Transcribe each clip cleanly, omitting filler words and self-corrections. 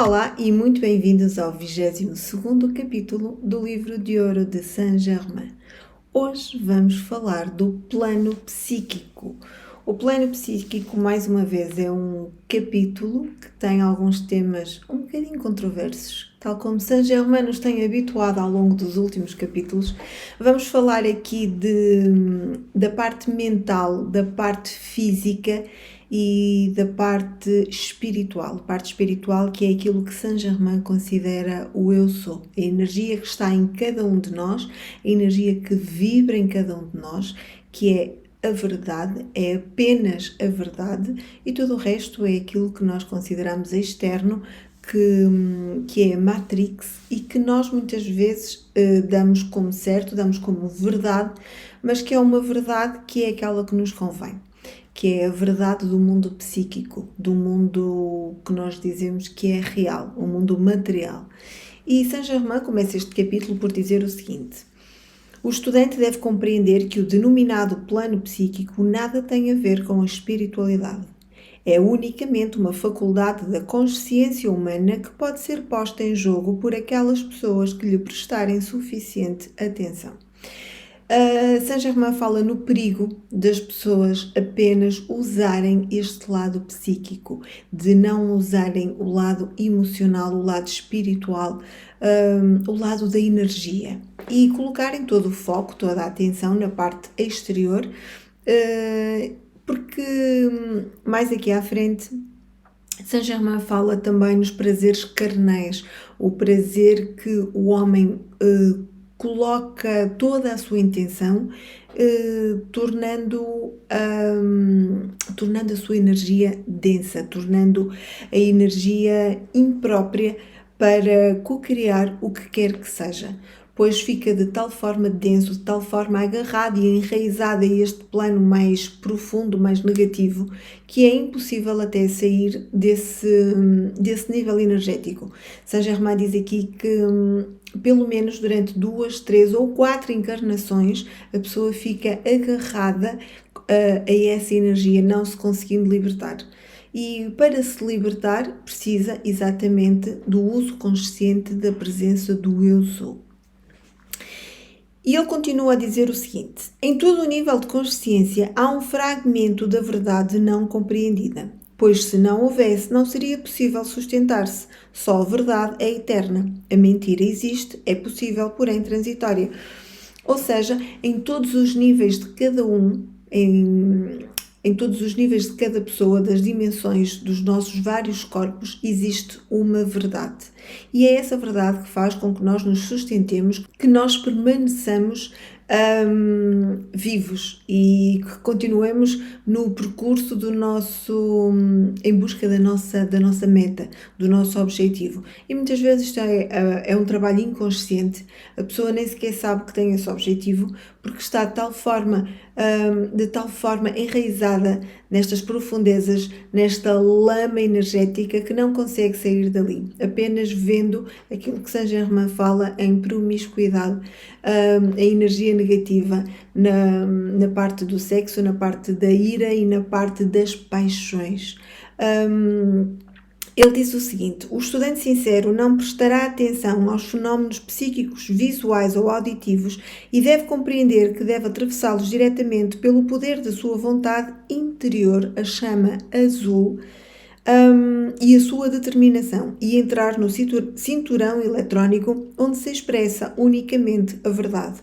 Olá e muito bem-vindos ao 22º capítulo do Livro de Ouro de Saint-Germain. Hoje vamos falar do plano psíquico. O plano psíquico, mais uma vez, é um capítulo que tem alguns temas um bocadinho controversos. Tal como Saint-Germain nos tem habituado ao longo dos últimos capítulos, vamos falar aqui da parte mental, da parte física e da parte espiritual. Parte espiritual, que é aquilo que Saint-Germain considera o eu sou, a energia que está em cada um de nós, a energia que vibra em cada um de nós, que é a verdade, é apenas a verdade, e todo o resto é aquilo que nós consideramos externo, que é a Matrix, e que nós muitas vezes damos como certo, damos como verdade, mas que é uma verdade que é aquela que nos convém, que é a verdade do mundo psíquico, do mundo que nós dizemos que é real, o mundo material. E Saint-Germain começa este capítulo por dizer o seguinte: o estudante deve compreender que o denominado plano psíquico nada tem a ver com a espiritualidade. É unicamente uma faculdade da consciência humana que pode ser posta em jogo por aquelas pessoas que lhe prestarem suficiente atenção. Saint-Germain fala no perigo das pessoas apenas usarem este lado psíquico, de não usarem o lado emocional, o lado espiritual, o lado da energia, e colocarem todo o foco, toda a atenção na parte exterior, porque mais aqui à frente Saint-Germain fala também nos prazeres carnais, o prazer que o homem coloca toda a sua intenção, tornando a sua energia densa, tornando a energia imprópria para co-criar o que quer que seja, pois fica de tal forma denso, de tal forma agarrado e enraizado a este plano mais profundo, mais negativo, que é impossível até sair desse nível energético. Saint-Germain diz aqui que pelo menos durante 2, 3 ou 4 encarnações a pessoa fica agarrada a essa energia, não se conseguindo libertar. E para se libertar precisa exatamente do uso consciente da presença do eu sou. E ele continua a dizer o seguinte: em todo o nível de consciência há um fragmento da verdade não compreendida, pois se não houvesse, não seria possível sustentar-se. Só a verdade é eterna. A mentira existe, é possível, porém transitória. Ou seja, em todos os níveis de cada um, em todos os níveis de cada pessoa, das dimensões dos nossos vários corpos, existe uma verdade. E é essa verdade que faz com que nós nos sustentemos, que nós permaneçamos vivos e que continuemos no percurso em busca da nossa meta, do nosso objetivo. E muitas vezes isto é um trabalho inconsciente, a pessoa nem sequer sabe que tem esse objetivo, porque está de tal forma enraizada nestas profundezas, nesta lama energética, que não consegue sair dali, apenas vendo aquilo que Saint-Germain fala em promiscuidade, a energia negativa na parte do sexo, na parte da ira e na parte das paixões. Ele diz o seguinte: o estudante sincero não prestará atenção aos fenómenos psíquicos, visuais ou auditivos e deve compreender que deve atravessá-los diretamente pelo poder da sua vontade interior, a chama azul, e a sua determinação, e entrar no cinturão eletrónico onde se expressa unicamente a verdade.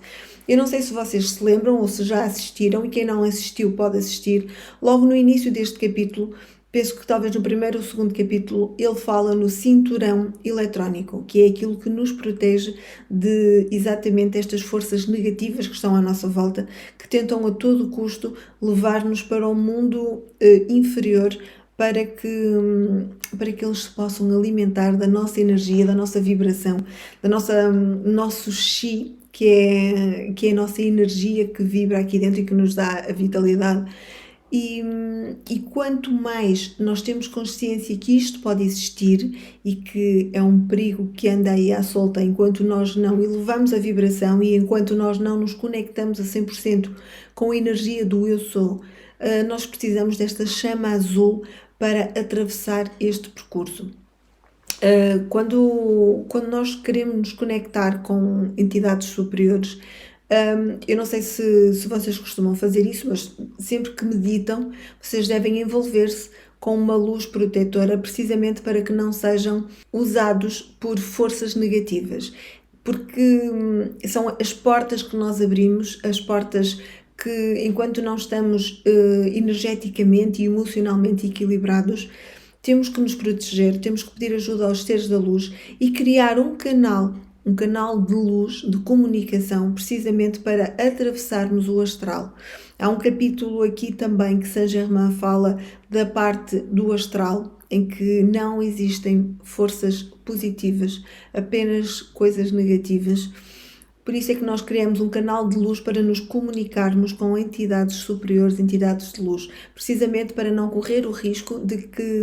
Eu não sei se vocês se lembram ou se já assistiram, e quem não assistiu pode assistir. Logo no início deste capítulo, penso que talvez no primeiro ou segundo capítulo, ele fala no cinturão eletrónico, que é aquilo que nos protege de exatamente estas forças negativas que estão à nossa volta, que tentam a todo custo levar-nos para um mundo inferior, para que eles se possam alimentar da nossa energia, da nossa vibração, nosso chi, que é a nossa energia que vibra aqui dentro e que nos dá a vitalidade. E quanto mais nós temos consciência que isto pode existir e que é um perigo que anda aí à solta, enquanto nós não elevamos a vibração e enquanto nós não nos conectamos a 100% com a energia do eu sou, nós precisamos desta chama azul para atravessar este percurso. Quando nós queremos nos conectar com entidades superiores, eu não sei se vocês costumam fazer isso, mas sempre que meditam, vocês devem envolver-se com uma luz protetora, precisamente para que não sejam usados por forças negativas. Porque são as portas que nós abrimos, as portas que, enquanto não estamos energeticamente e emocionalmente equilibrados, temos que nos proteger, temos que pedir ajuda aos seres da luz e criar um canal de luz, de comunicação, precisamente para atravessarmos o astral. Há um capítulo aqui também que Saint-Germain fala da parte do astral, em que não existem forças positivas, apenas coisas negativas. Por isso é que nós criamos um canal de luz para nos comunicarmos com entidades superiores, entidades de luz, precisamente para não correr o risco de que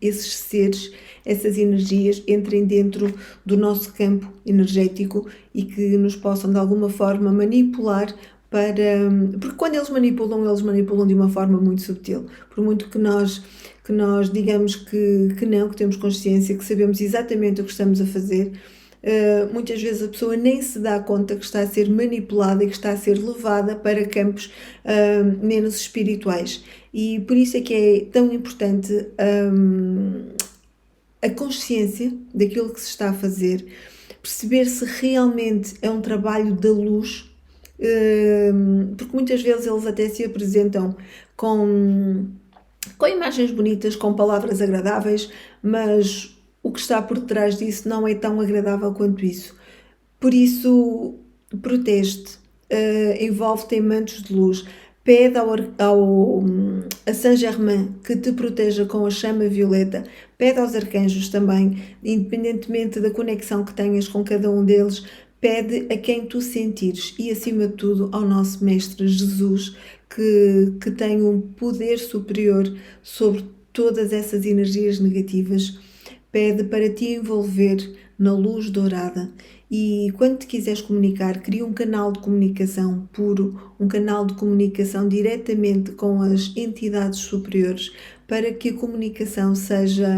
esses seres, essas energias entrem dentro do nosso campo energético e que nos possam de alguma forma manipular porque quando eles manipulam de uma forma muito subtil. Por muito que nós digamos que não, que temos consciência, que sabemos exatamente o que estamos a fazer, muitas vezes a pessoa nem se dá conta que está a ser manipulada e que está a ser levada para campos menos espirituais. E por isso é que é tão importante a consciência daquilo que se está a fazer, perceber se realmente é um trabalho da luz, porque muitas vezes eles até se apresentam com imagens bonitas, com palavras agradáveis, mas o que está por trás disso não é tão agradável quanto isso. Por isso, protege-te, envolve-te em mantos de luz, pede a Saint-Germain que te proteja com a chama violeta, pede aos arcanjos também, independentemente da conexão que tenhas com cada um deles, pede a quem tu sentires e, acima de tudo, ao nosso Mestre Jesus, que tem um poder superior sobre todas essas energias negativas. Pede para te envolver na luz dourada e quando te quiseres comunicar, cria um canal de comunicação puro, um canal de comunicação diretamente com as entidades superiores para que a comunicação seja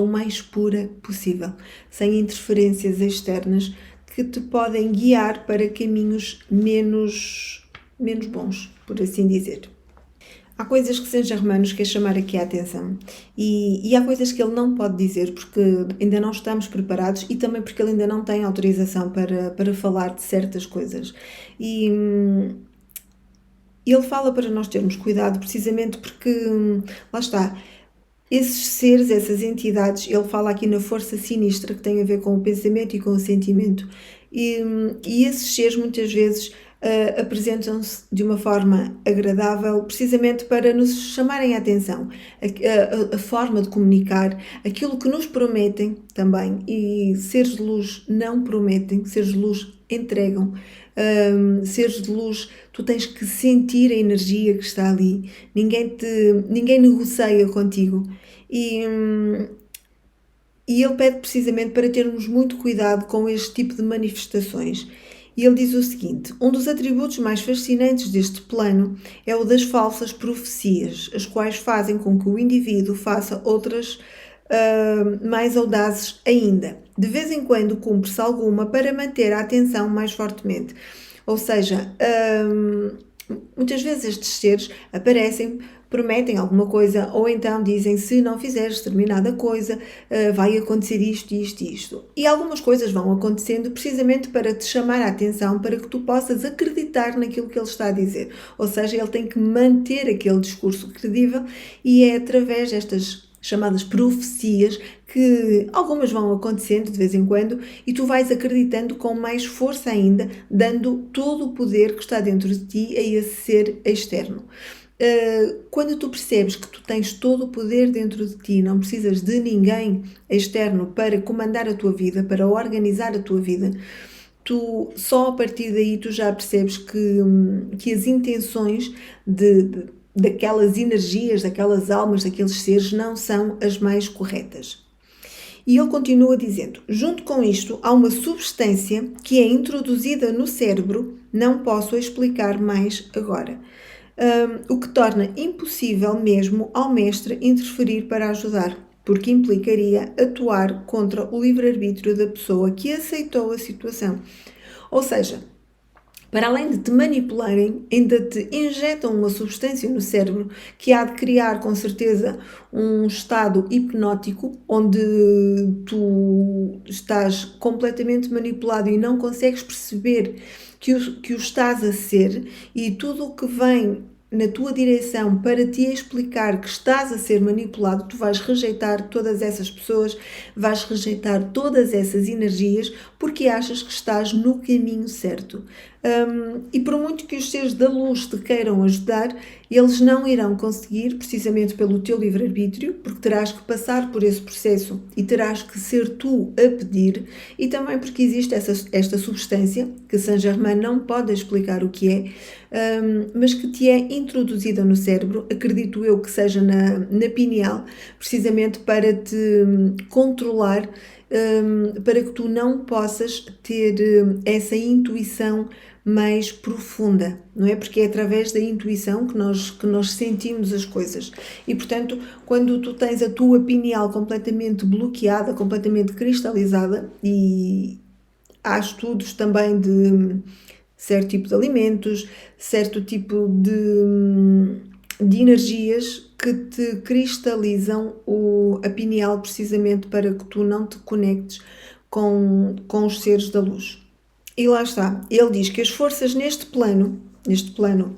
o mais pura possível, sem interferências externas que te podem guiar para caminhos menos bons, por assim dizer. Há coisas que Saint-Germain nos quer chamar aqui a atenção e há coisas que ele não pode dizer porque ainda não estamos preparados e também porque ele ainda não tem autorização para falar de certas coisas. E ele fala para nós termos cuidado precisamente porque, lá está, esses seres, essas entidades, ele fala aqui na força sinistra que tem a ver com o pensamento e com o sentimento. E esses seres muitas vezes apresentam-se de uma forma agradável, precisamente para nos chamarem a atenção, a forma de comunicar, aquilo que nos prometem também, e seres de luz não prometem, seres de luz entregam, seres de luz, tu tens que sentir a energia que está ali, ninguém negocia contigo, e ele pede precisamente para termos muito cuidado com este tipo de manifestações. E ele diz o seguinte: um dos atributos mais fascinantes deste plano é o das falsas profecias, as quais fazem com que o indivíduo faça outras mais audazes ainda. De vez em quando cumpre-se alguma para manter a atenção mais fortemente. Ou seja, muitas vezes estes seres aparecem, prometem alguma coisa, ou então dizem: se não fizeres determinada coisa, vai acontecer isto, isto e isto. E algumas coisas vão acontecendo precisamente para te chamar a atenção, para que tu possas acreditar naquilo que ele está a dizer. Ou seja, ele tem que manter aquele discurso credível e é através destas chamadas profecias que algumas vão acontecendo de vez em quando e tu vais acreditando com mais força ainda, dando todo o poder que está dentro de ti a esse ser externo. Quando tu percebes que tu tens todo o poder dentro de ti, não precisas de ninguém externo para comandar a tua vida, para organizar a tua vida, tu só a partir daí tu já percebes que as intenções daquelas energias, daquelas almas, daqueles seres não são as mais corretas. E ele continua dizendo: junto com isto há uma substância que é introduzida no cérebro, não posso explicar mais agora. O que torna impossível mesmo ao mestre interferir para ajudar. porque implicaria atuar contra o livre-arbítrio da pessoa que aceitou a situação. Ou seja, para além de te manipularem, ainda te injetam uma substância no cérebro que há de criar, com certeza, um estado hipnótico, onde tu estás completamente manipulado e não consegues perceber que o estás a ser, e tudo o que vem na tua direção para te explicar que estás a ser manipulado, tu vais rejeitar todas essas pessoas, vais rejeitar todas essas energias, porque achas que estás no caminho certo. E por muito que os seres da luz te queiram ajudar, eles não irão conseguir, precisamente pelo teu livre-arbítrio, porque terás que passar por esse processo e terás que ser tu a pedir, e também porque existe esta substância, que Saint-Germain não pode explicar o que é, mas que te é introduzida no cérebro, acredito eu que seja na pineal, precisamente para te controlar, para que tu não possas ter essa intuição mais profunda, não é? Porque é através da intuição que nós sentimos as coisas. E, portanto, quando tu tens a tua pineal completamente bloqueada, completamente cristalizada, e há estudos também de certo tipo de alimentos, certo tipo de energias que te cristalizam a pineal, precisamente para que tu não te conectes com os seres da luz. E lá está, ele diz que as forças neste plano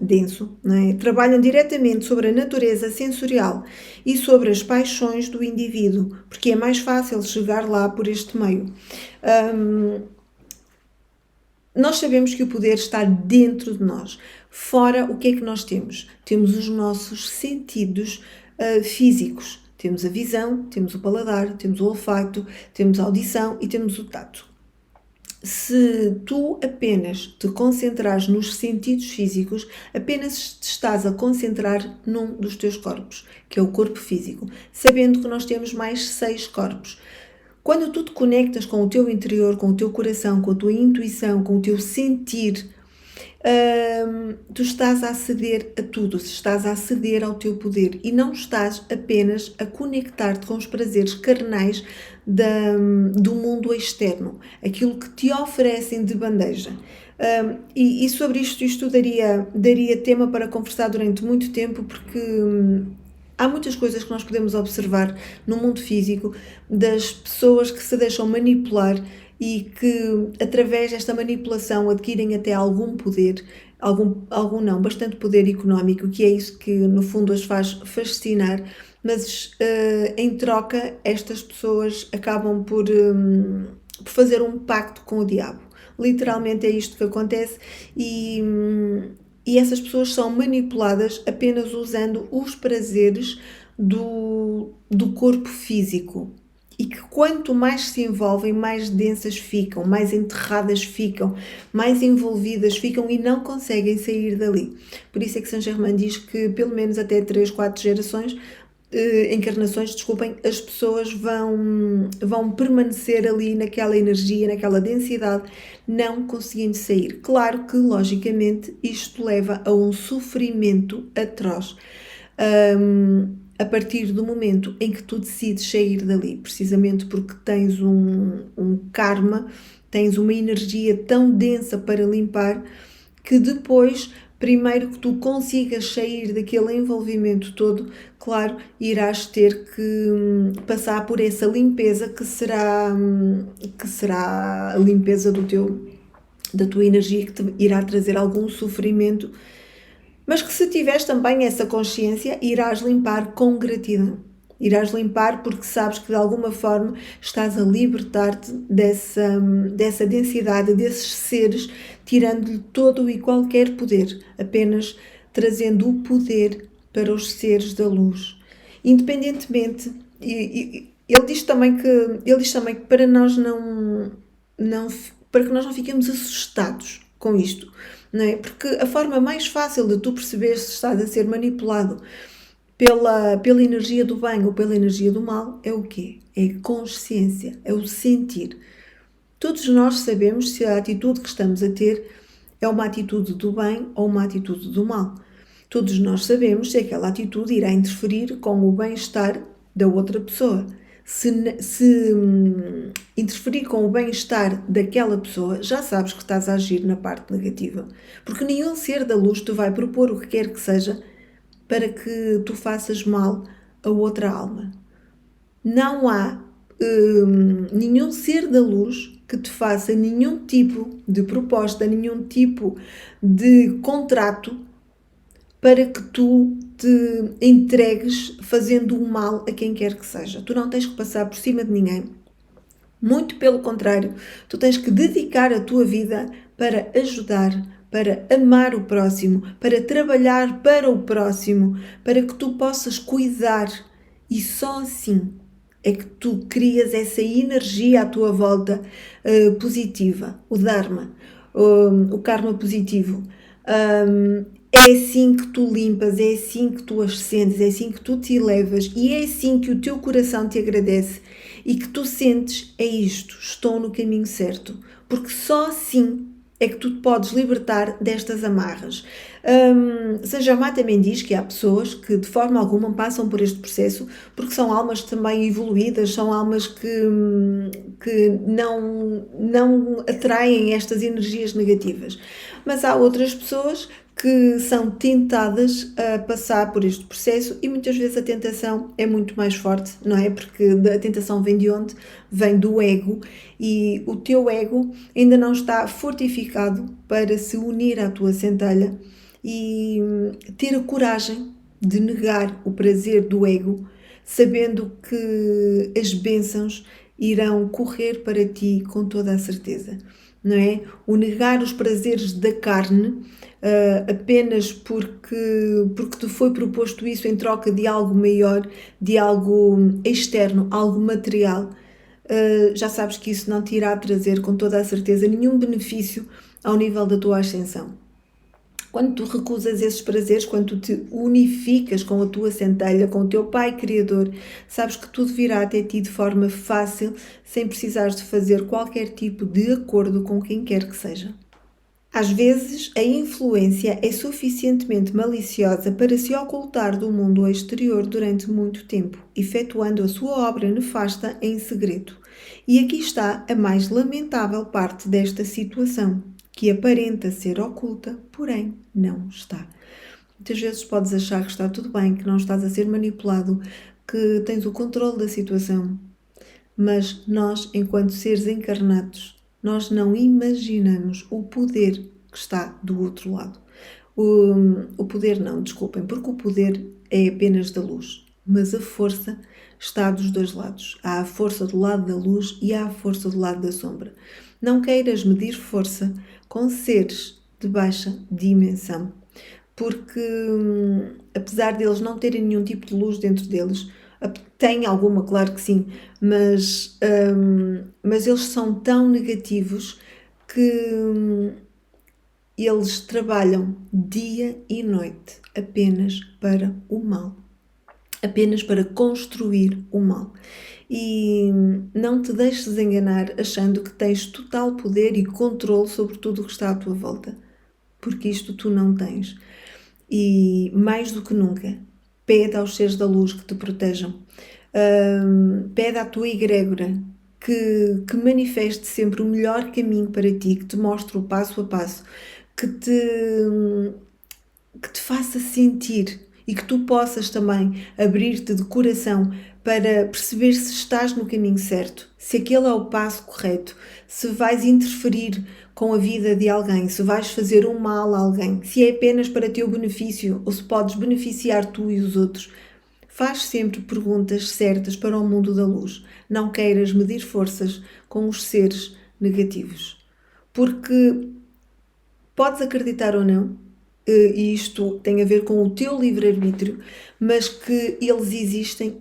denso, não é, trabalham diretamente sobre a natureza sensorial e sobre as paixões do indivíduo, porque é mais fácil chegar lá por este meio. Nós sabemos que o poder está dentro de nós. Fora, o que é que nós temos? Temos os nossos sentidos físicos. Temos a visão, temos o paladar, temos o olfato, temos a audição e temos o tato. Se tu apenas te concentrares nos sentidos físicos, apenas te estás a concentrar num dos teus corpos, que é o corpo físico, sabendo que nós temos mais 6 corpos. Quando tu te conectas com o teu interior, com o teu coração, com a tua intuição, com o teu sentir, tu estás a aceder a tudo, estás a aceder ao teu poder e não estás apenas a conectar-te com os prazeres carnais do mundo externo, aquilo que te oferecem de bandeja. E sobre isto daria tema para conversar durante muito tempo, porque há muitas coisas que nós podemos observar no mundo físico das pessoas que se deixam manipular e que, através desta manipulação, adquirem até algum poder, algum não, bastante poder económico, que é isso que, no fundo, as faz fascinar, mas, em troca, estas pessoas acabam por fazer um pacto com o diabo. Literalmente é isto que acontece, e essas pessoas são manipuladas apenas usando os prazeres do corpo físico. E que quanto mais se envolvem, mais densas ficam, mais enterradas ficam, mais envolvidas ficam e não conseguem sair dali. Por isso é que Saint-Germain diz que pelo menos até 3, 4 encarnações, as pessoas vão permanecer ali naquela energia, naquela densidade, não conseguindo sair. Claro que, logicamente, isto leva a um sofrimento atroz. A partir do momento em que tu decides sair dali, precisamente porque tens um karma, tens uma energia tão densa para limpar, que depois, primeiro que tu consigas sair daquele envolvimento todo, claro, irás ter que passar por essa limpeza que será a limpeza da tua energia, que te irá trazer algum sofrimento, mas que, se tiveres também essa consciência, irás limpar com gratidão. Irás limpar porque sabes que de alguma forma estás a libertar-te dessa densidade, desses seres, tirando-lhe todo e qualquer poder, apenas trazendo o poder para os seres da luz. Independentemente, ele diz também que para nós para que nós não fiquemos assustados com isto, não é? Porque a forma mais fácil de tu perceber se estás a ser manipulado pela energia do bem ou pela energia do mal é o quê? É a consciência, é o sentir. Todos nós sabemos se a atitude que estamos a ter é uma atitude do bem ou uma atitude do mal. Todos nós sabemos se aquela atitude irá interferir com o bem-estar da outra pessoa, se interferir com o bem-estar daquela pessoa, já sabes que estás a agir na parte negativa. Porque nenhum ser da luz te vai propor o que quer que seja para que tu faças mal a outra alma. Não há nenhum ser da luz que te faça nenhum tipo de proposta, nenhum tipo de contrato para que tu te entregues fazendo o mal a quem quer que seja. Tu não tens que passar por cima de ninguém. Muito pelo contrário, tu tens que dedicar a tua vida para ajudar, para amar o próximo, para trabalhar para o próximo, para que tu possas cuidar, e só assim é que tu crias essa energia à tua volta positiva, o Dharma, o karma positivo. É assim que tu limpas, é assim que tu ascendes, é assim que tu te elevas e é assim que o teu coração te agradece e que tu sentes, é isto, estou no caminho certo. Porque só assim é que tu te podes libertar destas amarras. Saint Germain também diz que há pessoas que de forma alguma passam por este processo porque são almas também evoluídas, são almas que não atraem estas energias negativas. Mas há outras pessoas que são tentadas a passar por este processo e muitas vezes a tentação é muito mais forte, não é? Porque a tentação vem de onde? Vem do ego e o teu ego ainda não está fortificado para se unir à tua centelha e ter a coragem de negar o prazer do ego, sabendo que as bênçãos irão correr para ti com toda a certeza, não é? O negar os prazeres da carne apenas porque te foi proposto isso em troca de algo maior, de algo externo, algo material, já sabes que isso não te irá trazer com toda a certeza nenhum benefício ao nível da tua ascensão. Quando tu recusas esses prazeres, quando tu te unificas com a tua centelha, com o teu Pai Criador, sabes que tudo virá até ti de forma fácil, sem precisares de fazer qualquer tipo de acordo com quem quer que seja. Às vezes, a influência é suficientemente maliciosa para se ocultar do mundo exterior durante muito tempo, efetuando a sua obra nefasta em segredo. E aqui está a mais lamentável parte desta situação, que aparenta ser oculta, porém não está. Muitas vezes podes achar que está tudo bem, que não estás a ser manipulado, que tens o controle da situação, mas nós, enquanto seres encarnados, nós não imaginamos o poder que está do outro lado. O poder não, desculpem, porque o poder é apenas da luz, mas a força está dos dois lados. Há a força do lado da luz e há a força do lado da sombra. Não queiras medir força com seres de baixa dimensão, porque apesar deles não terem nenhum tipo de luz dentro deles, tem alguma, claro que sim, mas eles são tão negativos que eles trabalham dia e noite apenas para o mal, apenas para construir o mal. E não te deixes enganar achando que tens total poder e controle sobre tudo o que está à tua volta, porque isto tu não tens. E mais do que nunca, pede aos seres da luz que te protejam. Pede à tua egrégora que manifeste sempre o melhor caminho para ti, que te mostre o passo a passo, que te faça sentir e que tu possas também abrir-te de coração para perceber se estás no caminho certo, se aquele é o passo correto, se vais interferir com a vida de alguém, se vais fazer um mal a alguém, se é apenas para teu benefício ou se podes beneficiar tu e os outros. Faz sempre perguntas certas para o mundo da luz. Não queiras medir forças com os seres negativos. Porque podes acreditar ou não, e isto tem a ver com o teu livre-arbítrio, mas que eles existem.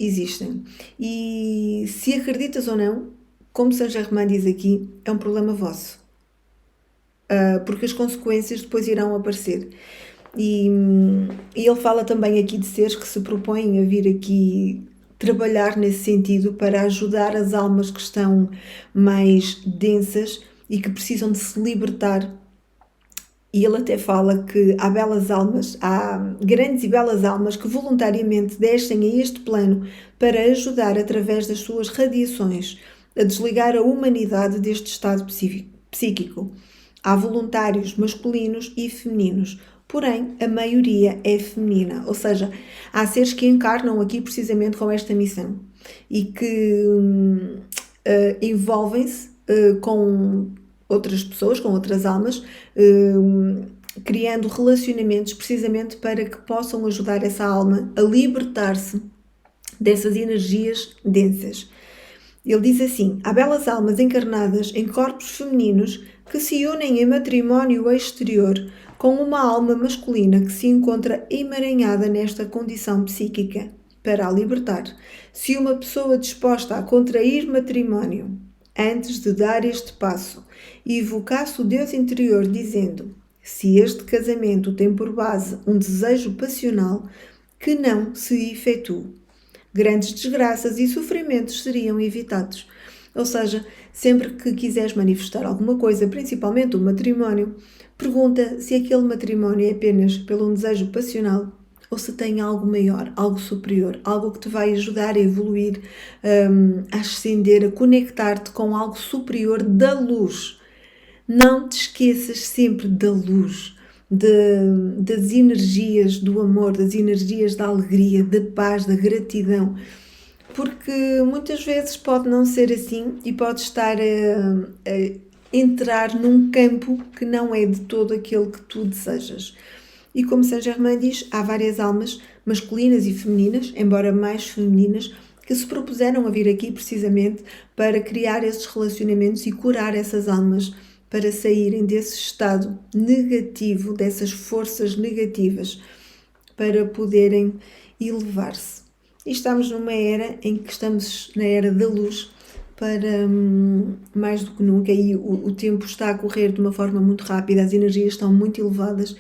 E se acreditas ou não, como Saint Germain diz aqui, é um problema vosso. Porque as consequências depois irão aparecer. E ele fala também aqui de seres que se propõem a vir aqui trabalhar nesse sentido para ajudar as almas que estão mais densas e que precisam de se libertar E ele até fala que há grandes e belas almas que voluntariamente descem a este plano para ajudar através das suas radiações a desligar a humanidade deste estado psíquico. Há voluntários masculinos e femininos, porém a maioria é feminina, ou seja, há seres que encarnam aqui precisamente com esta missão e que envolvem-se com outras pessoas, com outras almas, criando relacionamentos precisamente para que possam ajudar essa alma a libertar-se dessas energias densas. Ele diz assim: há belas almas encarnadas em corpos femininos que se unem em matrimónio exterior com uma alma masculina que se encontra emaranhada nesta condição psíquica para a libertar. Se uma pessoa disposta a contrair matrimónio antes de dar este passo e evocasse o Deus interior dizendo: se este casamento tem por base um desejo passional, que não se efetue, grandes desgraças e sofrimentos seriam evitados. Ou seja, sempre que quiseres manifestar alguma coisa, principalmente o matrimónio, pergunta se aquele matrimónio é apenas pelo um desejo passional ou se tem algo maior, algo superior, algo que te vai ajudar a evoluir, a ascender, a conectar-te com algo superior da luz. Não te esqueças sempre da luz, das energias do amor, das energias da alegria, da paz, da gratidão, porque muitas vezes pode não ser assim e pode estar a entrar num campo que não é de todo aquele que tu desejas. E como Saint Germain diz, há várias almas masculinas e femininas, embora mais femininas, que se propuseram a vir aqui precisamente para criar esses relacionamentos e curar essas almas, para saírem desse estado negativo, dessas forças negativas, para poderem elevar-se. E estamos numa era em que estamos na era da luz, para mais do que nunca, e o tempo está a correr de uma forma muito rápida, as energias estão muito elevadas,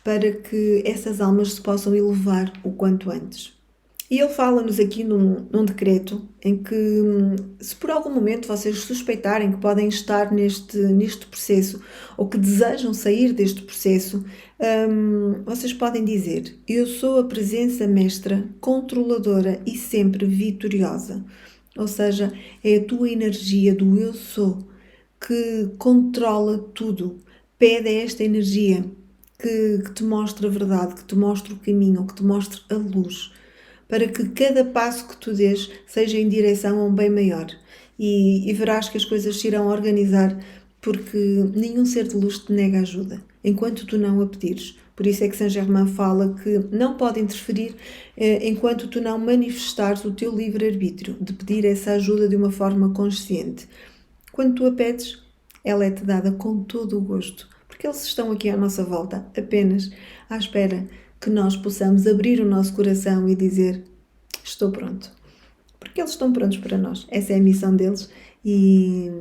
para que essas almas se possam elevar o quanto antes. E ele fala-nos aqui num decreto em que, se por algum momento vocês suspeitarem que podem estar neste processo ou que desejam sair deste processo, vocês podem dizer: eu sou a presença mestra, controladora e sempre vitoriosa. Ou seja, é a tua energia do eu sou que controla tudo. Pede a esta energia que te mostre a verdade, que te mostre o caminho, que te mostre a luz, para que cada passo que tu dês seja em direção a um bem maior. E verás que as coisas se irão organizar, porque nenhum ser de luz te nega ajuda, enquanto tu não a pedires. Por isso é que Saint Germain fala que não pode interferir enquanto tu não manifestares o teu livre-arbítrio, de pedir essa ajuda de uma forma consciente. Quando tu a pedes, ela é-te dada com todo o gosto, porque eles estão aqui à nossa volta, apenas à espera que nós possamos abrir o nosso coração e dizer: estou pronto. Porque eles estão prontos para nós. Essa é a missão deles e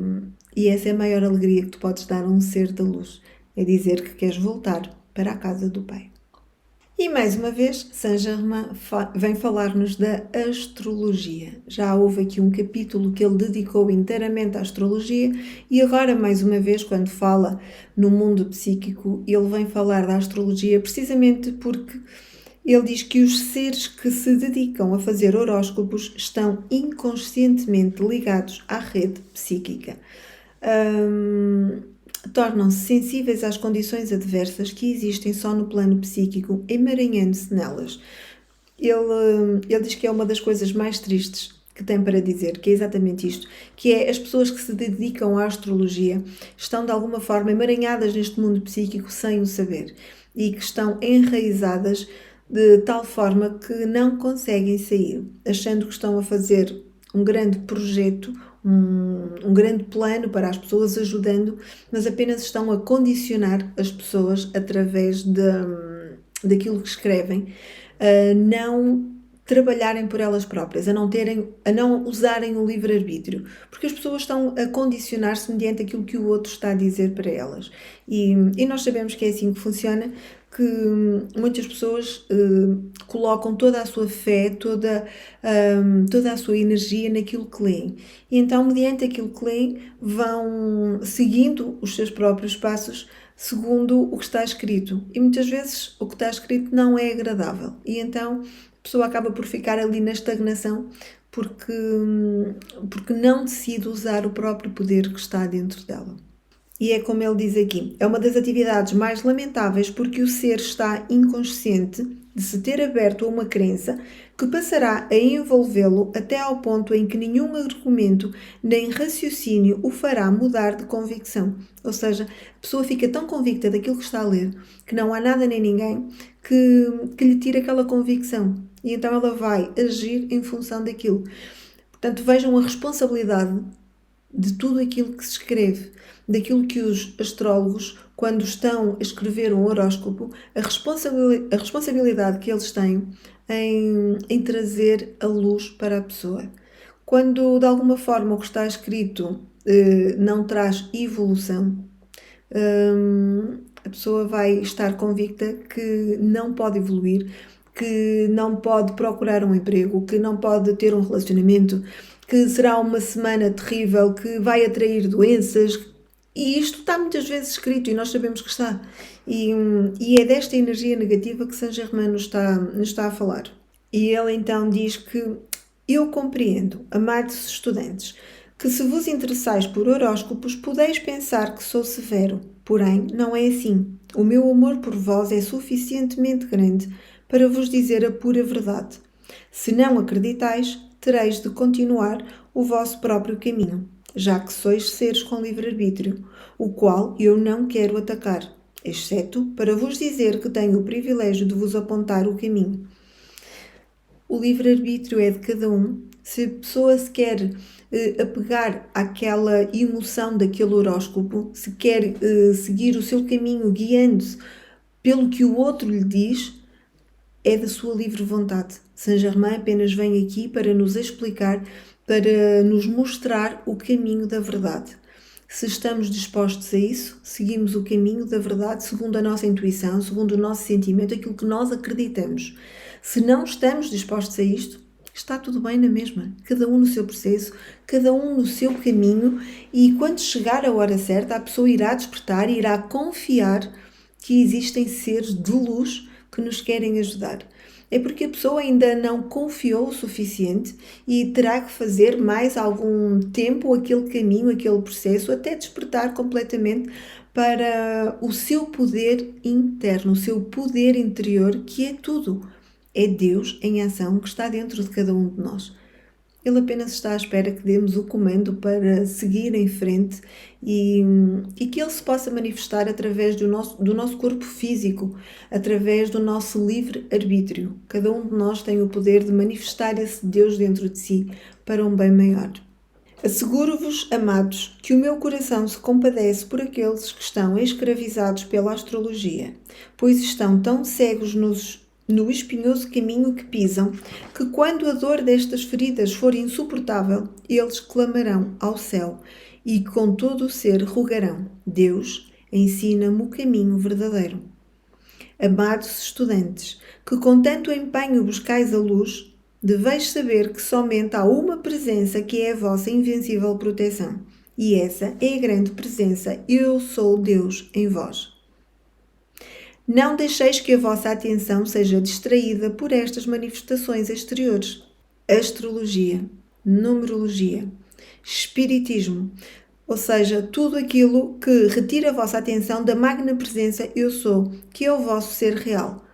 essa é a maior alegria que tu podes dar a um ser da luz. É dizer que queres voltar para a casa do Pai. E mais uma vez, Saint Germain vem falar-nos da astrologia. Já houve aqui um capítulo que ele dedicou inteiramente à astrologia e agora, mais uma vez, quando fala no mundo psíquico, ele vem falar da astrologia precisamente porque ele diz que os seres que se dedicam a fazer horóscopos estão inconscientemente ligados à rede psíquica. Tornam-se sensíveis às condições adversas que existem só no plano psíquico, emaranhando-se nelas. Ele diz que é uma das coisas mais tristes que tem para dizer, que é exatamente isto, que é as pessoas que se dedicam à astrologia estão de alguma forma emaranhadas neste mundo psíquico sem o saber e que estão enraizadas de tal forma que não conseguem sair, achando que estão a fazer um grande projeto, um grande plano para as pessoas, ajudando, mas apenas estão a condicionar as pessoas através daquilo que escrevem, a não trabalharem por elas próprias, a não usarem o livre-arbítrio, porque as pessoas estão a condicionar-se mediante aquilo que o outro está a dizer para elas. E nós sabemos que é assim que funciona, que muitas pessoas colocam toda a sua fé, toda a sua energia naquilo que leem. E então, mediante aquilo que leem, vão seguindo os seus próprios passos segundo o que está escrito. E muitas vezes o que está escrito não é agradável. E então a pessoa acaba por ficar ali na estagnação porque não decide usar o próprio poder que está dentro dela. E é como ele diz aqui, é uma das atividades mais lamentáveis porque o ser está inconsciente de se ter aberto a uma crença que passará a envolvê-lo até ao ponto em que nenhum argumento nem raciocínio o fará mudar de convicção. Ou seja, a pessoa fica tão convicta daquilo que está a ler que não há nada nem ninguém que lhe tire aquela convicção. E então ela vai agir em função daquilo. Portanto, vejam a responsabilidade de tudo aquilo que se escreve, daquilo que os astrólogos, quando estão a escrever um horóscopo, a responsabilidade que eles têm em trazer a luz para a pessoa. Quando, de alguma forma, o que está escrito não traz evolução, a pessoa vai estar convicta que não pode evoluir, que não pode procurar um emprego, que não pode ter um relacionamento, que será uma semana terrível, que vai atrair doenças. E isto está muitas vezes escrito e nós sabemos que está. E é desta energia negativa que Saint Germain nos está a falar. E ele então diz que eu compreendo, amados estudantes, que se vos interessais por horóscopos, podeis pensar que sou severo. Porém, não é assim. O meu amor por vós é suficientemente grande para vos dizer a pura verdade. Se não acreditais, tereis de continuar o vosso próprio caminho, já que sois seres com livre-arbítrio, o qual eu não quero atacar, exceto para vos dizer que tenho o privilégio de vos apontar o caminho. O livre-arbítrio é de cada um. Se a pessoa se quer apegar àquela emoção daquele horóscopo, se quer seguir o seu caminho guiando-se pelo que o outro lhe diz, é da sua livre vontade. Saint Germain apenas vem aqui para nos explicar, para nos mostrar o caminho da verdade. Se estamos dispostos a isso, seguimos o caminho da verdade segundo a nossa intuição, segundo o nosso sentimento, aquilo que nós acreditamos. Se não estamos dispostos a isto, está tudo bem na mesma. Cada um no seu processo, cada um no seu caminho, e quando chegar a hora certa, a pessoa irá despertar e irá confiar que existem seres de luz que nos querem ajudar. É porque a pessoa ainda não confiou o suficiente e terá que fazer mais algum tempo aquele caminho, aquele processo, até despertar completamente para o seu poder interno, o seu poder interior, que é tudo. É Deus em ação que está dentro de cada um de nós. Ele apenas está à espera que demos o comando para seguir em frente e que ele se possa manifestar através do nosso corpo físico, através do nosso livre-arbítrio. Cada um de nós tem o poder de manifestar esse Deus dentro de si para um bem maior. Asseguro-vos, amados, que o meu coração se compadece por aqueles que estão escravizados pela astrologia, pois estão tão cegos no espinhoso caminho que pisam, que quando a dor destas feridas for insuportável, eles clamarão ao céu e com todo o ser rogarão: Deus, ensina-me o caminho verdadeiro. Amados estudantes, que com tanto empenho buscais a luz, deveis saber que somente há uma presença que é a vossa invencível proteção, e essa é a grande presença: Eu sou Deus em vós. Não deixeis que a vossa atenção seja distraída por estas manifestações exteriores. Astrologia, numerologia, espiritismo, ou seja, tudo aquilo que retira a vossa atenção da magna presença Eu Sou, que é o vosso ser real.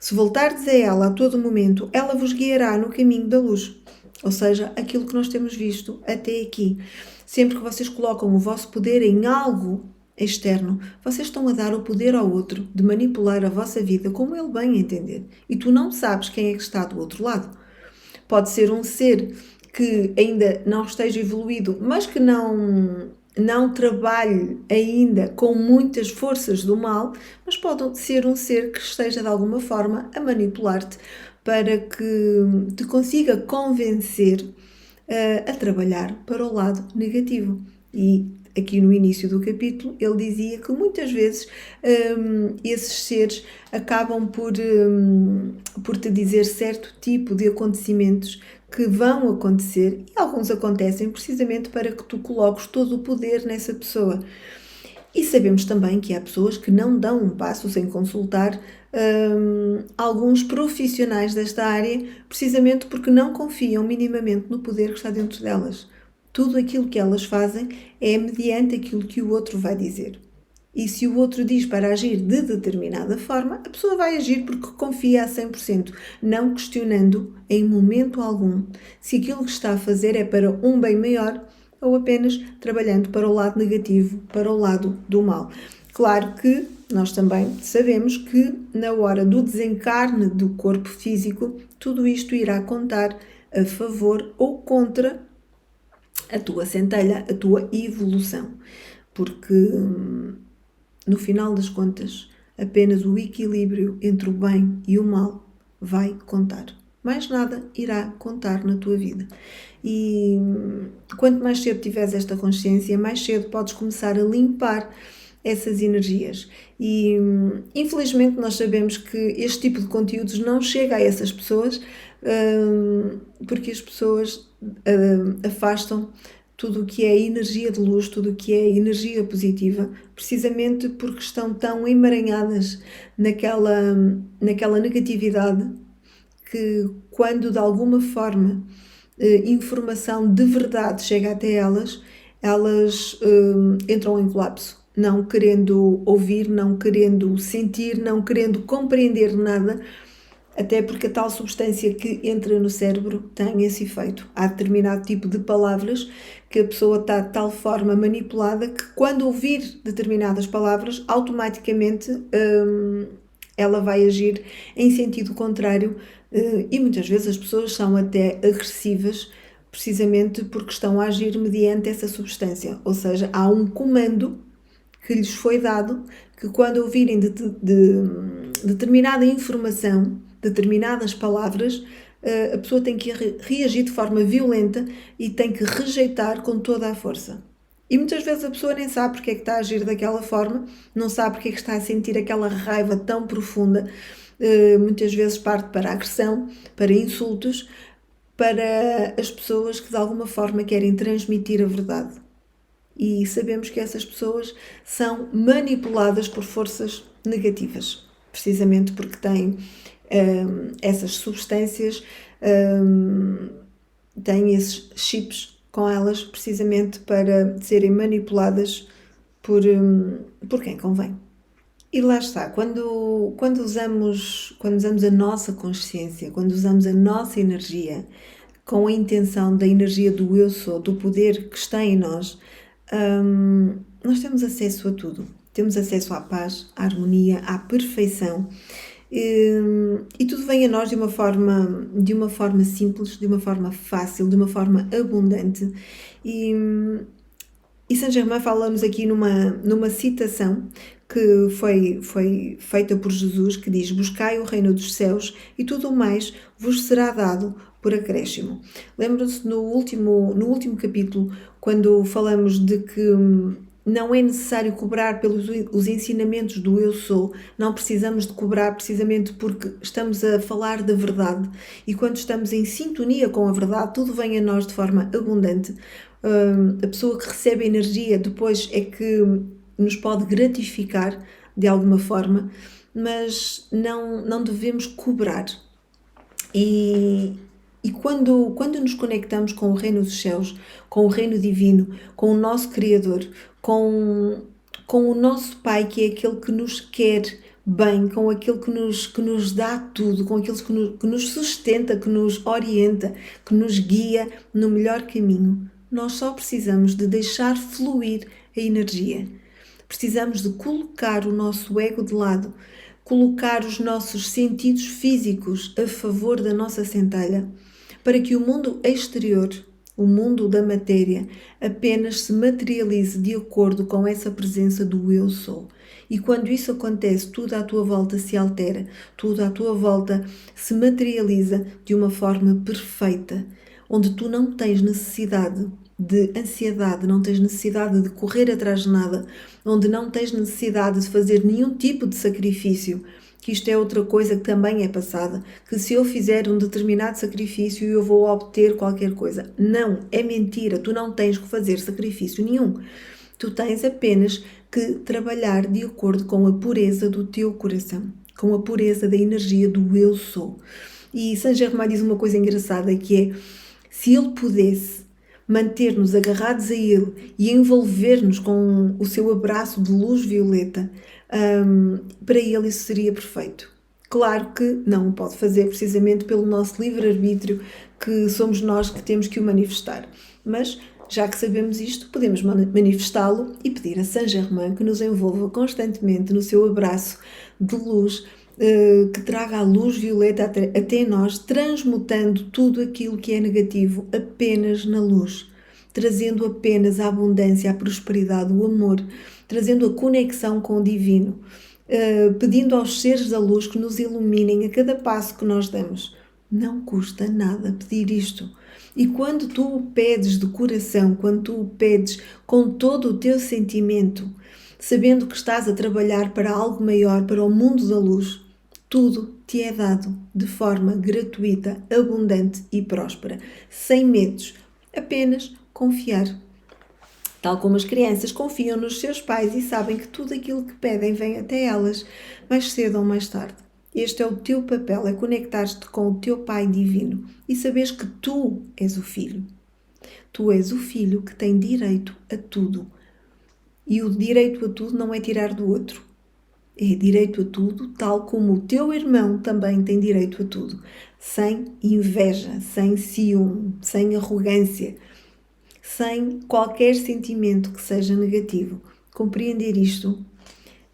Se voltardes a ela a todo momento, ela vos guiará no caminho da luz, ou seja, aquilo que nós temos visto até aqui. Sempre que vocês colocam o vosso poder em algo externo, vocês estão a dar o poder ao outro de manipular a vossa vida como ele bem entender. E tu não sabes quem é que está do outro lado. Pode ser um ser que ainda não esteja evoluído, mas que não trabalhe ainda com muitas forças do mal, mas pode ser um ser que esteja de alguma forma a manipular-te para que te consiga convencer a trabalhar para o lado negativo. E aqui no início do capítulo, ele dizia que muitas vezes esses seres acabam por te dizer certo tipo de acontecimentos que vão acontecer, e alguns acontecem precisamente para que tu coloques todo o poder nessa pessoa. E sabemos também que há pessoas que não dão um passo sem consultar alguns profissionais desta área, precisamente porque não confiam minimamente no poder que está dentro delas. Tudo aquilo que elas fazem é mediante aquilo que o outro vai dizer. E se o outro diz para agir de determinada forma, a pessoa vai agir porque confia a 100%, não questionando em momento algum se aquilo que está a fazer é para um bem maior ou apenas trabalhando para o lado negativo, para o lado do mal. Claro que nós também sabemos que na hora do desencarne do corpo físico, tudo isto irá contar a favor ou contra a tua centelha, a tua evolução. Porque no final das contas, apenas o equilíbrio entre o bem e o mal vai contar. Mais nada irá contar na tua vida. E quanto mais cedo tiveres esta consciência, mais cedo podes começar a limpar essas energias. E infelizmente nós sabemos que este tipo de conteúdos não chega a essas pessoas porque as pessoas afastam tudo o que é energia de luz, tudo o que é energia positiva, precisamente porque estão tão emaranhadas naquela negatividade que quando de alguma forma informação de verdade chega até elas entram em colapso, não querendo ouvir, não querendo sentir, não querendo compreender nada, até porque a tal substância que entra no cérebro tem esse efeito. Há determinado tipo de palavras que a pessoa está de tal forma manipulada que quando ouvir determinadas palavras, automaticamente ela vai agir em sentido contrário e muitas vezes as pessoas são até agressivas precisamente porque estão a agir mediante essa substância. Ou seja, há um comando que lhes foi dado que quando ouvirem de determinada informação, determinadas palavras, a pessoa tem que reagir de forma violenta e tem que rejeitar com toda a força. E muitas vezes a pessoa nem sabe porque é que está a agir daquela forma, não sabe porque é que está a sentir aquela raiva tão profunda, muitas vezes parte para a agressão, para insultos, para as pessoas que de alguma forma querem transmitir a verdade. E sabemos que essas pessoas são manipuladas por forças negativas, precisamente porque têm essas substâncias, têm esses chips com elas, precisamente para serem manipuladas por quem convém. E lá está, quando usamos a nossa consciência, quando usamos a nossa energia com a intenção da energia do eu sou, do poder que está em nós, nós temos acesso a tudo. Temos acesso à paz, à harmonia, à perfeição. E tudo vem a nós de uma forma simples, de uma forma fácil, de uma forma abundante. E Saint Germain fala-nos aqui numa citação que foi feita por Jesus, que diz: buscai o reino dos céus e tudo o mais vos será dado por acréscimo. Lembram-se no último capítulo, quando falamos de que não é necessário cobrar pelos os ensinamentos do eu sou, não precisamos de cobrar precisamente porque estamos a falar da verdade e quando estamos em sintonia com a verdade, tudo vem a nós de forma abundante. A pessoa que recebe a energia depois é que nos pode gratificar de alguma forma, mas não devemos cobrar. E quando nos conectamos com o reino dos céus, com o reino divino, com o nosso Criador, com o nosso Pai, que é aquele que nos quer bem, com aquele que nos dá tudo, com aquele que nos sustenta, que nos orienta, que nos guia no melhor caminho, nós só precisamos de deixar fluir a energia. Precisamos de colocar o nosso ego de lado, colocar os nossos sentidos físicos a favor da nossa centelha, para que o mundo exterior, o mundo da matéria, apenas se materialize de acordo com essa presença do eu sou. E quando isso acontece, tudo à tua volta se altera, tudo à tua volta se materializa de uma forma perfeita, onde tu não tens necessidade de ansiedade, não tens necessidade de correr atrás de nada, onde não tens necessidade de fazer nenhum tipo de sacrifício, que isto é outra coisa que também é passada, que se eu fizer um determinado sacrifício eu vou obter qualquer coisa. Não, é mentira, tu não tens que fazer sacrifício nenhum. Tu tens apenas que trabalhar de acordo com a pureza do teu coração, com a pureza da energia do eu sou. E Saint Germain diz uma coisa engraçada que é, se ele pudesse manter-nos agarrados a ele e envolver-nos com o seu abraço de luz violeta, para ele isso seria perfeito. Claro que não o pode fazer precisamente pelo nosso livre-arbítrio, que somos nós que temos que o manifestar. Mas, já que sabemos isto, podemos manifestá-lo e pedir a Saint Germain que nos envolva constantemente no seu abraço de luz, que traga a luz violeta até nós, transmutando tudo aquilo que é negativo apenas na luz, trazendo apenas a abundância, a prosperidade, o amor, trazendo a conexão com o divino, pedindo aos seres da luz que nos iluminem a cada passo que nós damos. Não custa nada pedir isto. E quando tu o pedes de coração, quando tu o pedes com todo o teu sentimento, sabendo que estás a trabalhar para algo maior, para o mundo da luz, tudo te é dado de forma gratuita, abundante e próspera, sem medos, apenas confiar. Tal como as crianças confiam nos seus pais e sabem que tudo aquilo que pedem vem até elas, mais cedo ou mais tarde. Este é o teu papel, é conectar-te com o teu Pai Divino e saberes que tu és o Filho. Tu és o Filho que tem direito a tudo. E o direito a tudo não é tirar do outro. É direito a tudo, tal como o teu irmão também tem direito a tudo. Sem inveja, sem ciúme, sem arrogância, sem qualquer sentimento que seja negativo. Compreender isto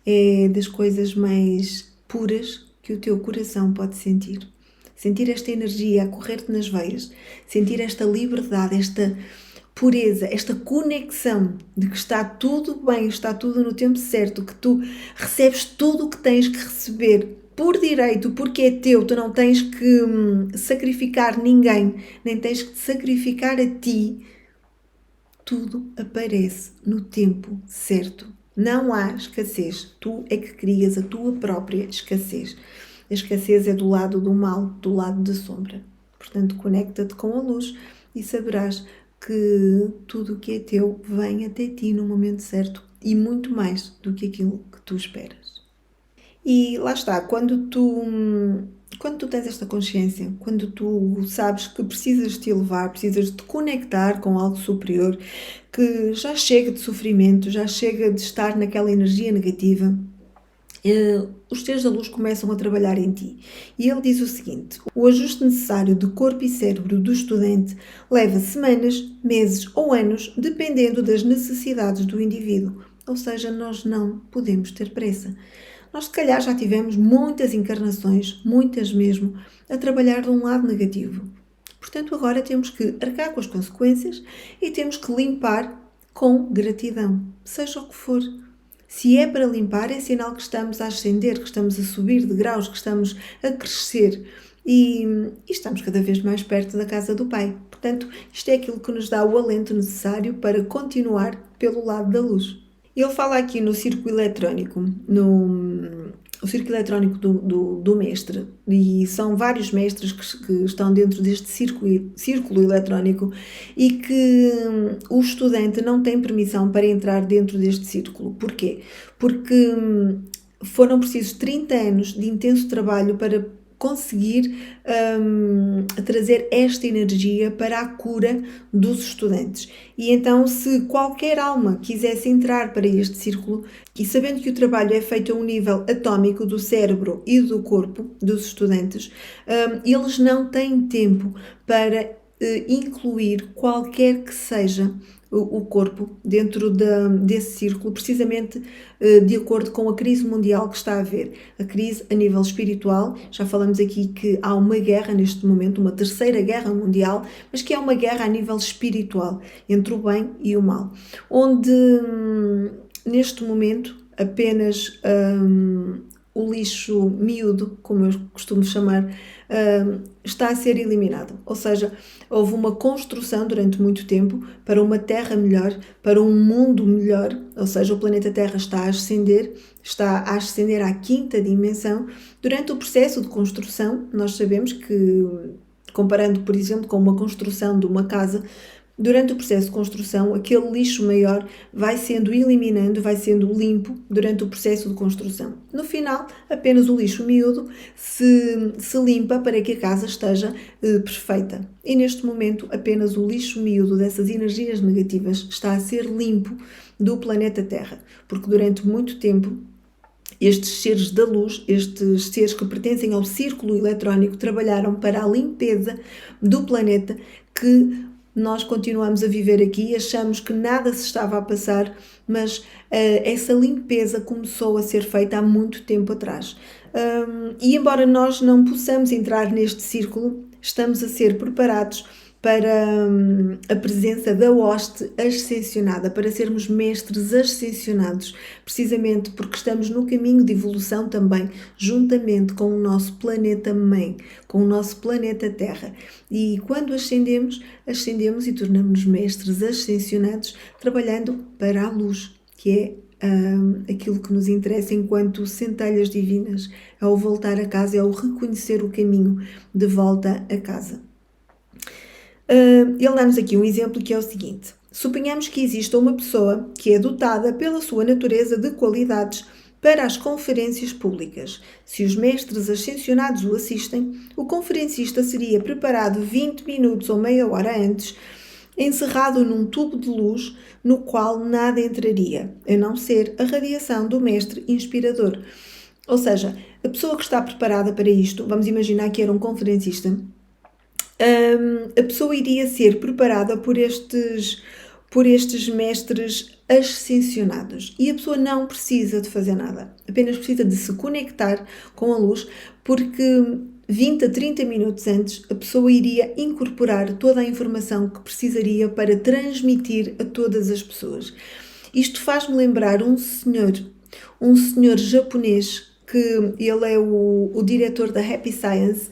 é das coisas mais puras que o teu coração pode sentir. Sentir esta energia a correr-te nas veias, sentir esta liberdade, esta pureza, esta conexão de que está tudo bem, está tudo no tempo certo, que tu recebes tudo o que tens que receber por direito, porque é teu, tu não tens que sacrificar ninguém, nem tens que te sacrificar a ti. Tudo aparece no tempo certo. Não há escassez. Tu é que crias a tua própria escassez. A escassez é do lado do mal, do lado da sombra. Portanto, conecta-te com a luz e saberás que tudo o que é teu vem até ti no momento certo e muito mais do que aquilo que tu esperas. E lá está, quando tu tens esta consciência, quando tu sabes que precisas te elevar, precisas te conectar com algo superior, que já chega de sofrimento, já chega de estar naquela energia negativa, os seres da luz começam a trabalhar em ti. E ele diz o seguinte: o ajuste necessário de corpo e cérebro do estudante leva semanas, meses ou anos, dependendo das necessidades do indivíduo. Ou seja, nós não podemos ter pressa. Nós, se calhar, já tivemos muitas encarnações, muitas mesmo, a trabalhar de um lado negativo. Portanto, agora temos que arcar com as consequências e temos que limpar com gratidão, seja o que for. Se é para limpar, é sinal que estamos a ascender, que estamos a subir de graus, que estamos a crescer e estamos cada vez mais perto da casa do Pai. Portanto, isto é aquilo que nos dá o alento necessário para continuar pelo lado da luz. Ele fala aqui no círculo eletrónico, o círculo eletrónico do mestre, e são vários mestres que estão dentro deste círculo eletrónico e que o estudante não tem permissão para entrar dentro deste círculo. Porquê? Porque foram precisos 30 anos de intenso trabalho para conseguir trazer esta energia para a cura dos estudantes. E então, se qualquer alma quisesse entrar para este círculo, e sabendo que o trabalho é feito a um nível atómico do cérebro e do corpo dos estudantes, eles não têm tempo para incluir qualquer que seja o corpo dentro desse círculo, precisamente de acordo com a crise mundial que está a haver. A crise a nível espiritual, já falamos aqui que há uma guerra neste momento, uma terceira guerra mundial, mas que é uma guerra a nível espiritual, entre o bem e o mal, onde neste momento apenas o lixo miúdo, como eu costumo chamar, está a ser eliminado. Ou seja, houve uma construção durante muito tempo para uma Terra melhor, para um mundo melhor, ou seja, o planeta Terra está a ascender à quinta dimensão. Durante o processo de construção, nós sabemos que, comparando, por exemplo, com uma construção de uma casa, durante o processo de construção, aquele lixo maior vai sendo eliminando, vai sendo limpo durante o processo de construção. No final, apenas o lixo miúdo se limpa para que a casa esteja perfeita. E neste momento, apenas o lixo miúdo dessas energias negativas está a ser limpo do planeta Terra, porque durante muito tempo estes seres da luz, estes seres que pertencem ao círculo eletrónico, trabalharam para a limpeza do planeta que nós continuamos a viver aqui, achamos que nada se estava a passar, mas essa limpeza começou a ser feita há muito tempo atrás. E embora nós não possamos entrar neste círculo, estamos a ser preparados para a presença da hoste ascensionada, para sermos mestres ascensionados, precisamente porque estamos no caminho de evolução também, juntamente com o nosso planeta Mãe, com o nosso planeta Terra. E quando ascendemos e tornamos-nos mestres ascensionados, trabalhando para a luz, que é aquilo que nos interessa enquanto centelhas divinas, é o voltar a casa, é o reconhecer o caminho de volta a casa. Ele dá-nos aqui um exemplo que é o seguinte: suponhamos que exista uma pessoa que é dotada pela sua natureza de qualidades para as conferências públicas. Se os mestres ascensionados o assistem, o conferencista seria preparado 20 minutos ou meia hora antes, encerrado num tubo de luz no qual nada entraria, a não ser a radiação do mestre inspirador. Ou seja, a pessoa que está preparada para isto, vamos imaginar que era um conferencista, a pessoa iria ser preparada por estes mestres ascensionados e a pessoa não precisa de fazer nada, apenas precisa de se conectar com a luz, porque 20 a 30 minutos antes a pessoa iria incorporar toda a informação que precisaria para transmitir a todas as pessoas. Isto faz-me lembrar um senhor japonês, que ele é o diretor da Happy Science,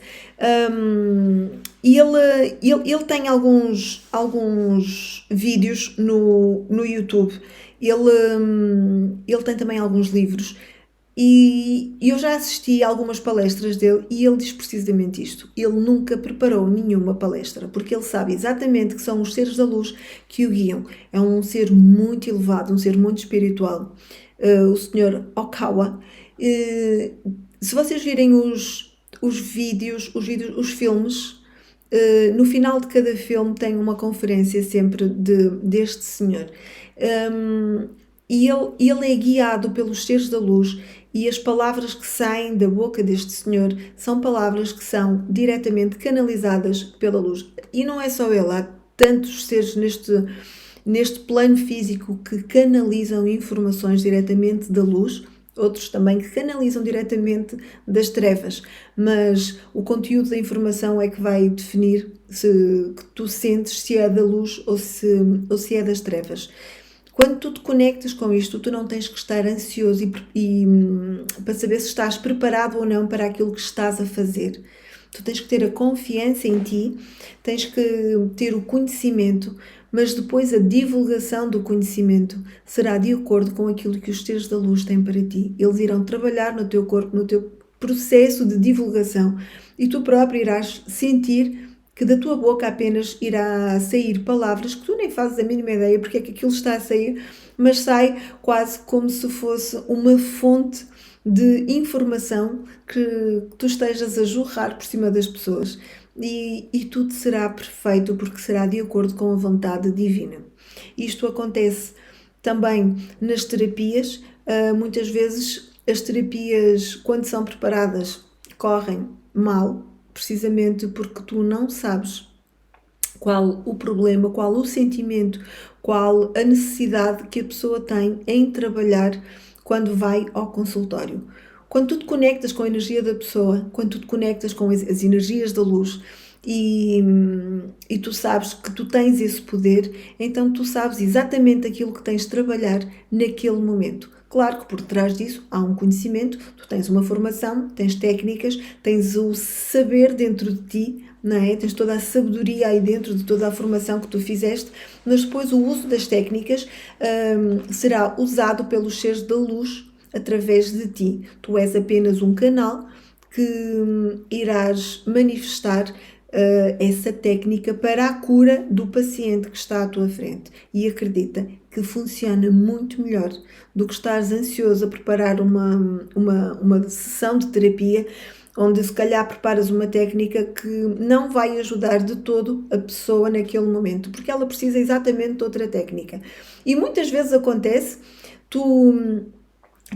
e ele tem alguns vídeos no YouTube, ele tem também alguns livros, e eu já assisti a algumas palestras dele e ele diz precisamente isto: ele nunca preparou nenhuma palestra, porque ele sabe exatamente que são os seres da luz que o guiam. É um ser muito elevado, um ser muito espiritual, o Sr. Okawa. Se vocês virem os filmes, no final de cada filme tem uma conferência sempre deste senhor. E ele é guiado pelos seres da luz, e as palavras que saem da boca deste senhor são palavras que são diretamente canalizadas pela luz. E não é só ele, há tantos seres neste plano físico que canalizam informações diretamente da luz, outros também que canalizam diretamente das trevas, mas o conteúdo da informação é que vai definir que tu sentes se é da luz ou se é das trevas. Quando tu te conectas com isto, tu não tens que estar ansioso para saber se estás preparado ou não para aquilo que estás a fazer. Tu tens que ter a confiança em ti, tens que ter o conhecimento, mas depois a divulgação do conhecimento será de acordo com aquilo que os seres da luz têm para ti. Eles irão trabalhar no teu corpo, no teu processo de divulgação, e tu próprio irás sentir que da tua boca apenas irá sair palavras que tu nem fazes a mínima ideia porque é que aquilo está a sair, mas sai quase como se fosse uma fonte de informação que tu estejas a jorrar por cima das pessoas, e tudo será perfeito porque será de acordo com a vontade divina. Isto acontece também nas terapias. Muitas vezes as terapias, quando são preparadas, correm mal, precisamente porque tu não sabes qual o problema, qual o sentimento, qual a necessidade que a pessoa tem em trabalhar quando vai ao consultório. Quando tu te conectas com a energia da pessoa, quando tu te conectas com as energias da luz e tu sabes que tu tens esse poder, então tu sabes exatamente aquilo que tens de trabalhar naquele momento. Claro que por trás disso há um conhecimento, tu tens uma formação, tens técnicas, tens o saber dentro de ti, não é? Tens toda a sabedoria aí dentro de toda a formação que tu fizeste, mas depois o uso das técnicas será usado pelos seres da luz através de ti. Tu és apenas um canal que irás manifestar essa técnica para a cura do paciente que está à tua frente. E acredita que funciona muito melhor do que estares ansioso a preparar uma sessão de terapia, onde se calhar preparas uma técnica que não vai ajudar de todo a pessoa naquele momento, porque ela precisa exatamente de outra técnica. E muitas vezes acontece tu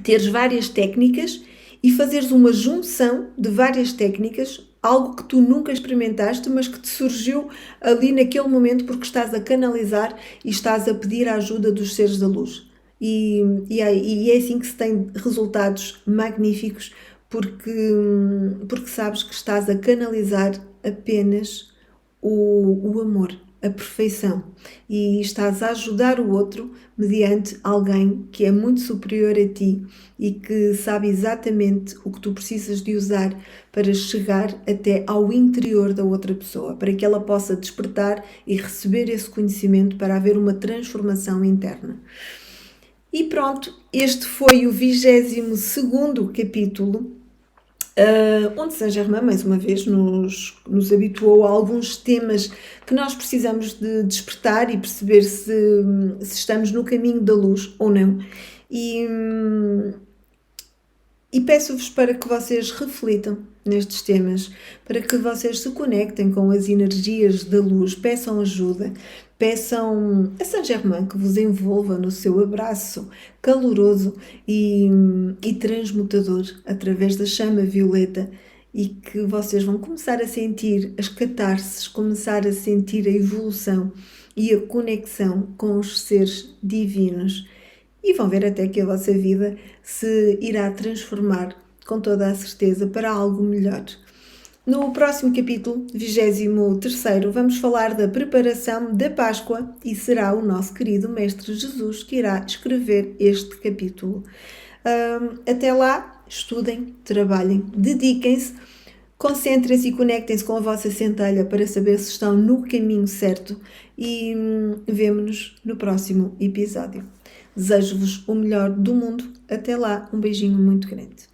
teres várias técnicas e fazeres uma junção de várias técnicas, algo que tu nunca experimentaste, mas que te surgiu ali naquele momento porque estás a canalizar e estás a pedir a ajuda dos seres da luz. E é assim que se tem resultados magníficos, porque sabes que estás a canalizar apenas o amor, a perfeição, e estás a ajudar o outro mediante alguém que é muito superior a ti e que sabe exatamente o que tu precisas de usar para chegar até ao interior da outra pessoa, para que ela possa despertar e receber esse conhecimento para haver uma transformação interna. E pronto, este foi o 22º capítulo, onde Saint-Germain, mais uma vez, nos habituou a alguns temas que nós precisamos de despertar e perceber se estamos no caminho da luz ou não. E peço-vos para que vocês reflitam nestes temas, para que vocês se conectem com as energias da luz, peçam ajuda, peçam a Saint-Germain que vos envolva no seu abraço caloroso e transmutador através da chama violeta, e que vocês vão começar a sentir as catarses, começar a sentir a evolução e a conexão com os seres divinos. E vão ver até que a vossa vida se irá transformar com toda a certeza para algo melhor. No próximo capítulo, 23º, vamos falar da preparação da Páscoa e será o nosso querido Mestre Jesus que irá escrever este capítulo. Até lá, estudem, trabalhem, dediquem-se, concentrem-se e conectem-se com a vossa centelha para saber se estão no caminho certo e vemo-nos no próximo episódio. Desejo-vos o melhor do mundo. Até lá, um beijinho muito grande.